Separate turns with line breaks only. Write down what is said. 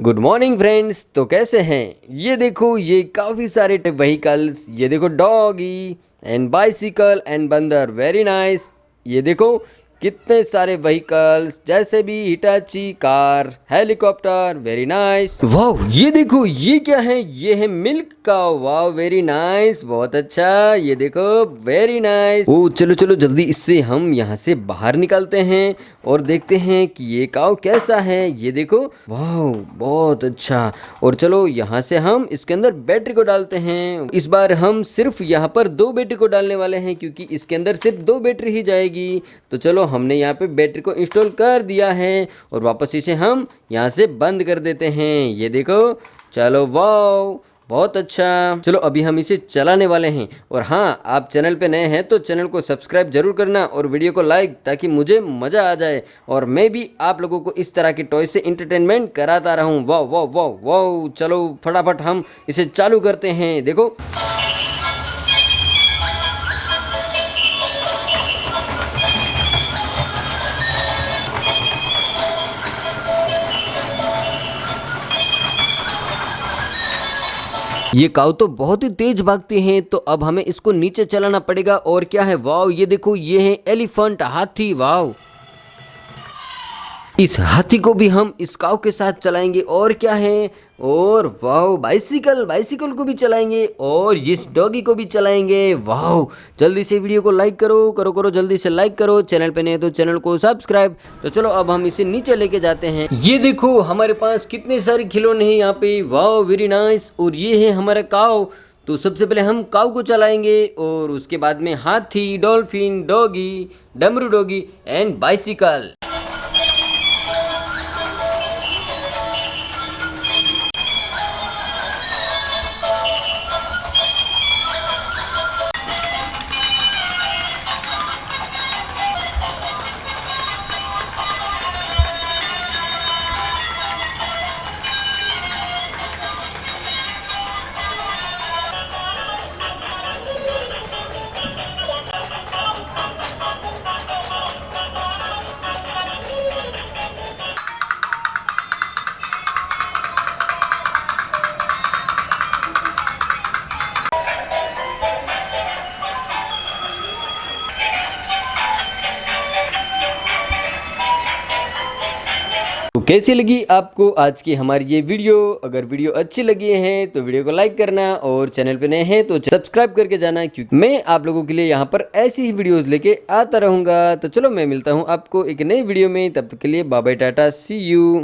Good morning friends. तो कैसे हैं? ये देखो, ये काफ़ी सारे व्हीकल्स, ये देखो डॉगी एंड बाइसिकल एंड बंदर, वेरी नाइस। ये देखो कितने सारे व्हीकल्स, जैसे भी Hitachi car, helicopter, very nice. वाह, ये देखो ये क्या है? ये है मिल्क काउ। वाह, वेरी नाइस, बहुत अच्छा। ये देखो, वेरी नाइस। ओ चलो चलो जल्दी इससे हम यहाँ से बाहर निकलते हैं और देखते हैं कि ये काऊ कैसा है। ये देखो, वाह, बहुत अच्छा। और चलो यहाँ से हम इसके अंदर बैटरी को डालते हैं। इस बार हम सिर्फ यहाँ पर 2 बैटरी को डालने वाले हैं, क्योंकि इसके अंदर सिर्फ 2 बैटरी ही जाएगी। तो चलो, हमने यहाँ पे बैटरी को इंस्टॉल कर दिया है और वापस इसे हम यहाँ से बंद कर देते हैं। ये देखो, चलो, वाह, बहुत अच्छा। चलो अभी हम इसे चलाने वाले हैं। और हाँ, आप चैनल पे नए हैं तो चैनल को सब्सक्राइब जरूर करना और वीडियो को लाइक, ताकि मुझे मज़ा आ जाए और मैं भी आप लोगों को इस तरह के टॉय से इंटरटेनमेंट कराता रहूँ। वाह वाह वाह वाह। चलो फटाफट हम इसे चालू करते हैं। देखो, ये काऊ तो बहुत ही तेज भागती हैं, तो अब हमें इसको नीचे चलाना पड़ेगा। और क्या है? वाह, ये देखो, ये है एलिफेंट, हाथी। वाह, इस हाथी को भी हम इस काऊ के साथ चलाएंगे। और क्या है? और वाह, बाइसिकल, बाइसिकल को भी चलाएंगे और इस डॉगी को भी चलाएंगे। वाह, जल्दी से वीडियो को लाइक करो करो करो, जल्दी से लाइक करो। चैनल पे नहीं है तो चैनल को सब्सक्राइब। तो चलो अब हम इसे नीचे लेके जाते हैं। ये देखो, हमारे पास कितने सारे खिलौने हैं यहाँ पे। वाह, वेरी नाइस। और ये है हमारा काऊ। तो सबसे पहले हम काऊ को चलाएंगे और उसके बाद में हाथी, डॉल्फिन, डॉगी, डमरू डॉगी एंड बाइसिकल। तो कैसी लगी आपको आज की हमारी ये वीडियो? अगर वीडियो अच्छी लगी है तो वीडियो को लाइक करना और चैनल पे नए हैं तो सब्सक्राइब करके जाना, क्योंकि मैं आप लोगों के लिए यहाँ पर ऐसी ही वीडियोस लेके आता रहूँगा। तो चलो, मैं मिलता हूँ आपको एक नई वीडियो में। तब तक के लिए bye bye, ta-ta, see you.